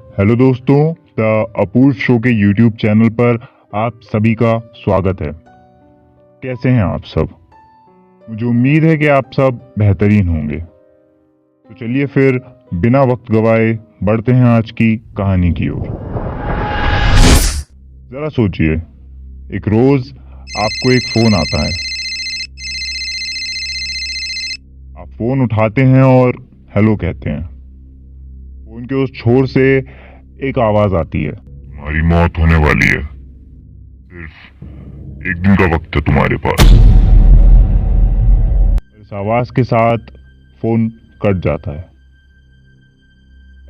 Hello दोस्तों, the Apoorva show के YouTube channel पर आप सभी का स्वागत है। कैसे हैं आप सब? मुझे उम्मीद है कि आप सब बेहतरीन होंगे। तो चलिए फिर बिना वक्त गवाए बढ़ते हैं आज की कहानी की ओर। जरा सोचिए, एक रोज आपको एक फोन आता है। आप फोन उठाते हैं और हेलो कहते हैं। फोन के उस छोर से एक आवाज आती है, तुम्हारी मौत होने वाली है, सिर्फ एक दिन का वक्त है तुम्हारे पास। इस आवाज के साथ फोन कट जाता है।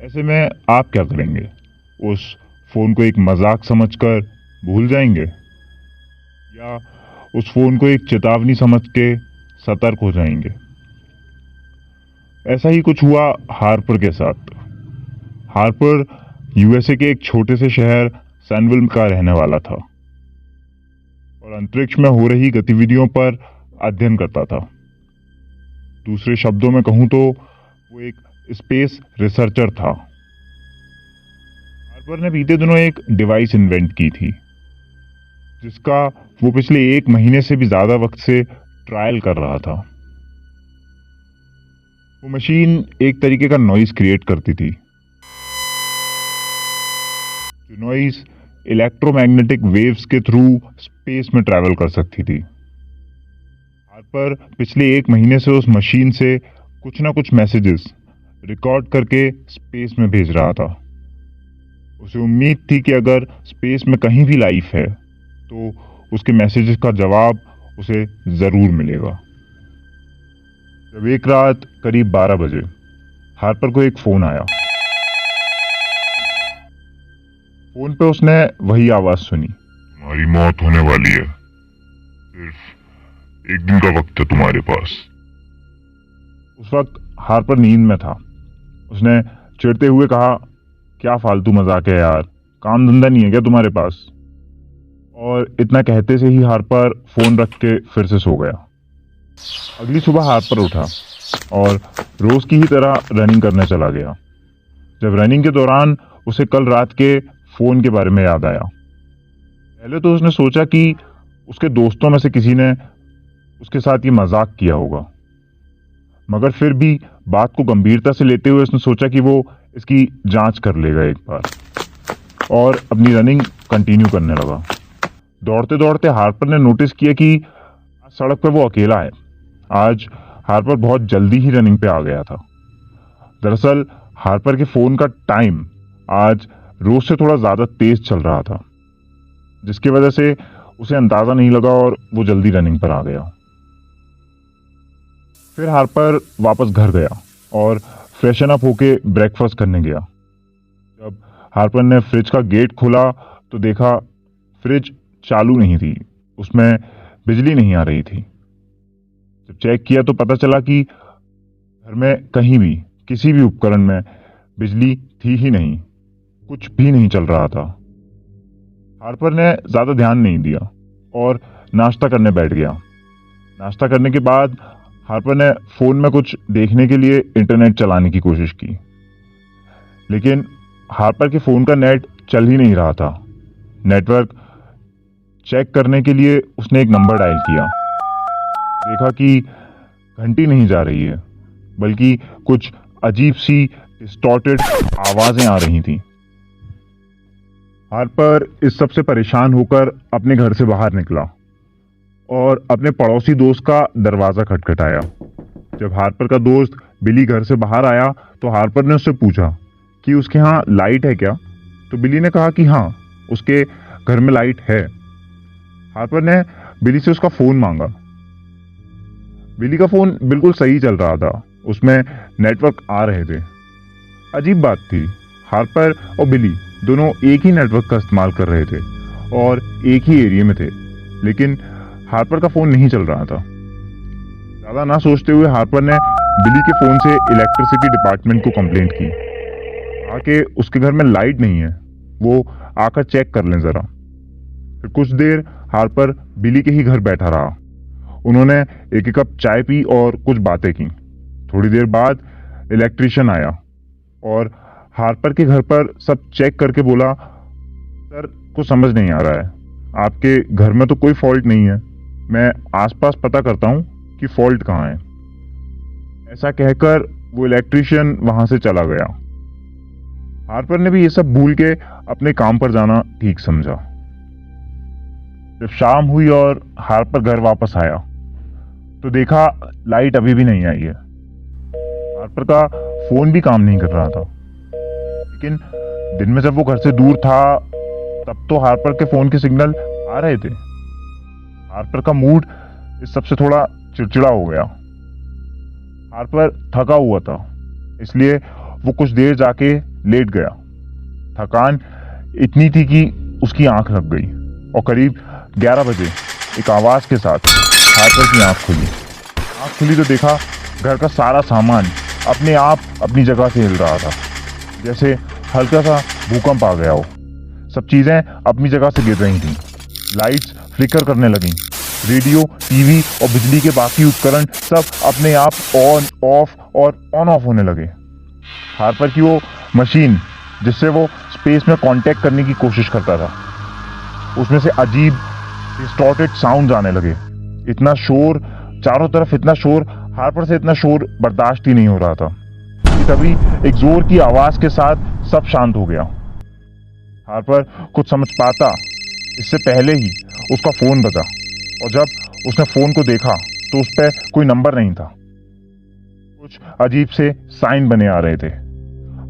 ऐसे में आप क्या करेंगे? उस फोन को एक मजाक समझकर भूल जाएंगे, या उस फोन को एक चेतावनी समझ के सतर्क हो जाएंगे? ऐसा ही कुछ हुआ हार्पर के साथ। हार्पर यूएसए के एक छोटे से शहर सैनविल का रहने वाला था और अंतरिक्ष में हो रही गतिविधियों पर अध्ययन करता था। दूसरे शब्दों में कहूं तो वो एक स्पेस रिसर्चर था। हार्पर ने बीते दिनों एक डिवाइस इन्वेंट की थी जिसका वो पिछले 1 महीने से भी ज्यादा वक्त से ट्रायल कर रहा था। वो मशीन एक तरीके का नॉइज क्रिएट करती थी, जो नॉइज इलेक्ट्रोमैग्नेटिक वेव्स के थ्रू स्पेस में ट्रैवल कर सकती थी। हार्पर पिछले 1 महीने से उस मशीन से कुछ ना कुछ मैसेजेस रिकॉर्ड करके स्पेस में भेज रहा था। उसे उम्मीद थी कि अगर स्पेस में कहीं भी लाइफ है तो उसके मैसेजेस का जवाब उसे जरूर मिलेगा। जब एक रात करीब 12 बजे हार्पर को एक फोन आया। फोन पे उसने वही आवाज सुनी, तुम्हारी मौत होने वाली है, सिर्फ एक दिन का वक्त है तुम्हारे पास। उस वक्त हार्पर नींद में था। उसने चिढ़ते हुए कहा, क्या फालतू मजाक है यार, काम धंधा नहीं है क्या तुम्हारे पास? और इतना कहते से ही हार्पर फोन रख के फिर से सो गया। अगली सुबह हार्पर उठा और रोज की ही तरह रनिंग करने चला गया। जब रनिंग के दौरान उसे कल रात के फोन के बारे में याद आया। पहले तो उसने सोचा कि उसके दोस्तों में से किसी ने उसके साथ ये मजाक किया होगा, मगर फिर भी बात को गंभीरता से लेते हुए उसने सोचा कि वो इसकी जांच कर लेगा एक बार, और अपनी रनिंग कंटिन्यू करने लगा। दौड़ते दौड़ते हार्पर ने नोटिस किया कि सड़क पर वो अकेला है। आज हार्पर बहुत जल्दी ही रनिंग पे आ गया था। दरअसल हार्पर के फोन का टाइम आज रोज से थोड़ा ज्यादा तेज चल रहा था, जिसकी वजह से उसे अंदाजा नहीं लगा और वो जल्दी रनिंग पर आ गया। फिर हार्पर वापस घर गया और फ्रेशन अप होके ब्रेकफास्ट करने गया। जब हार्पर ने फ्रिज का गेट खोला तो देखा फ्रिज चालू नहीं थी, उसमें बिजली नहीं आ रही थी। जब चेक किया तो पता चला कि घर में कहीं भी किसी भी उपकरण में बिजली थी ही नहीं, कुछ भी नहीं चल रहा था। हार्पर ने ज्यादा ध्यान नहीं दिया और नाश्ता करने बैठ गया। नाश्ता करने के बाद हार्पर ने फोन में कुछ देखने के लिए इंटरनेट चलाने की कोशिश की, लेकिन हार्पर के फोन का नेट चल ही नहीं रहा था। नेटवर्क चेक करने के लिए उसने एक नंबर डायल किया। देखा कि घंटी नहीं जा रही है, बल्कि कुछ अजीब सी डिस्टॉर्टेड आवाजें आ रही थीं। हार्पर इस सब से परेशान होकर अपने घर से बाहर निकला और अपने पड़ोसी दोस्त का दरवाजा खटखटाया। जब हार्पर का दोस्त बिली घर से बाहर आया तो हार्पर ने उससे पूछा कि उसके यहाँ लाइट है क्या। तो बिली ने कहा कि हाँ, उसके घर में लाइट है। हार्पर ने बिली से उसका फोन मांगा। बिली का फोन बिल्कुल सही चल रहा था, उसमें नेटवर्क आ रहे थे। अजीब बात थी, हार्पर और बिली दोनों एक ही नेटवर्क का इस्तेमाल कर रहे थे और एक ही एरिया में थे, लेकिन हार्पर का फोन नहीं चल रहा था। ज्यादा ना सोचते हुए हार्पर ने बिली के फोन से इलेक्ट्रिसिटी डिपार्टमेंट को कंप्लेंट की, आके उसके घर में लाइट नहीं है, वो आकर चेक कर लें जरा। फिर कुछ देर हार्पर बिली के ही घर बैठा रहा। उन्होंने एक एक कप चाय पी और कुछ बातें की। थोड़ी देर बाद इलेक्ट्रिशियन आया और हार्पर के घर पर सब चेक करके बोला, सर कुछ समझ नहीं आ रहा है, आपके घर में तो कोई फॉल्ट नहीं है, मैं आसपास पता करता हूँ कि फॉल्ट कहाँ है। ऐसा कहकर वो इलेक्ट्रीशियन वहां से चला गया। हार्पर ने भी ये सब भूल के अपने काम पर जाना ठीक समझा। जब शाम हुई और हार्पर घर वापस आया तो देखा लाइट अभी भी नहीं आई है। हार्पर का फोन भी काम नहीं कर रहा था, लेकिन दिन में जब वो घर से दूर था तब तो हार्पर के फोन के सिग्नल आ रहे थे। हार्पर का मूड इस सबसे थोड़ा चिड़चिड़ा हो गया। हार्पर थका हुआ था, इसलिए वो कुछ देर जाके लेट गया। थकान इतनी थी कि उसकी आंख लग गई और करीब 11 बजे एक आवाज के साथ हार्पर की आंख खुली। आंख खुली तो देखा घर का सारा सामान अपने आप अपनी जगह से हिल रहा था, जैसे हल्का सा भूकंप आ गया हो। सब चीजें अपनी जगह से गिर रही थी, लाइट्स फ्लिकर करने लगी, रेडियो, टीवी और बिजली के बाकी उपकरण सब अपने आप ऑन ऑफ और ऑन ऑफ होने लगे। हार्पर की वो मशीन जिससे वो स्पेस में कांटेक्ट करने की कोशिश करता था, उसमें से अजीब डिस्टॉर्टेड साउंड आने लगे। इतना शोर चारों तरफ, इतना शोर, हार्पर से इतना शोर बर्दाश्त ही नहीं हो रहा था कि तभी एक जोर की आवाज के साथ सब शांत हो गया। हार्पर कुछ समझ पाता इससे पहले ही उसका फोन बजा, और जब उसने फोन को देखा तो उस पर कोई नंबर नहीं था। कुछ अजीब से साइन बने आ रहे थे।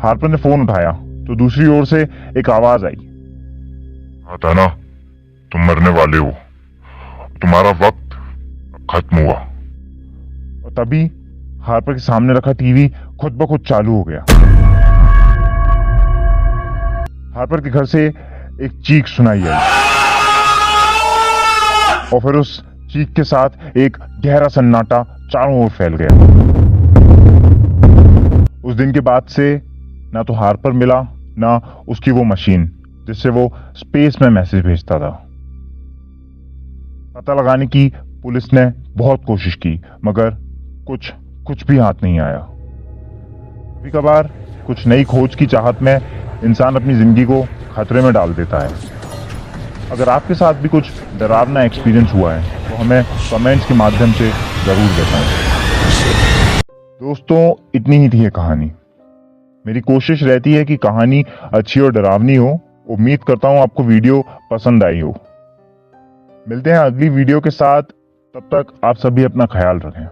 हार्पर ने फोन उठाया तो दूसरी ओर से एक आवाज आई, था ना, तुम मरने वाले हो, तुम्हारा वक्त खत्म हुआ। और तभी हार्पर के सामने रखा टीवी खुद ब खुद चालू हो गया। हार्पर के घर से एक चीख सुनाई आई और फिर उस चीख के साथ एक गहरा सन्नाटा चारों ओर फैल गया। उस दिन के बाद से ना तो हार्पर मिला, ना उसकी वो मशीन जिससे वो स्पेस में मैसेज भेजता था। पता लगाने की पुलिस ने बहुत कोशिश की, मगर कुछ भी हाथ नहीं आया। कभी कभार कुछ नई खोज की चाहत में इंसान अपनी जिंदगी को खतरे में डाल देता है। अगर आपके साथ भी कुछ डरावना एक्सपीरियंस हुआ है तो हमें कमेंट्स के माध्यम से जरूर बताएं। दोस्तों, इतनी ही थी ये कहानी। मेरी कोशिश रहती है कि कहानी अच्छी और डरावनी हो। उम्मीद करता हूं आपको वीडियो पसंद आई हो। मिलते हैं अगली वीडियो के साथ, तब तक आप सभी अपना ख्याल रखें।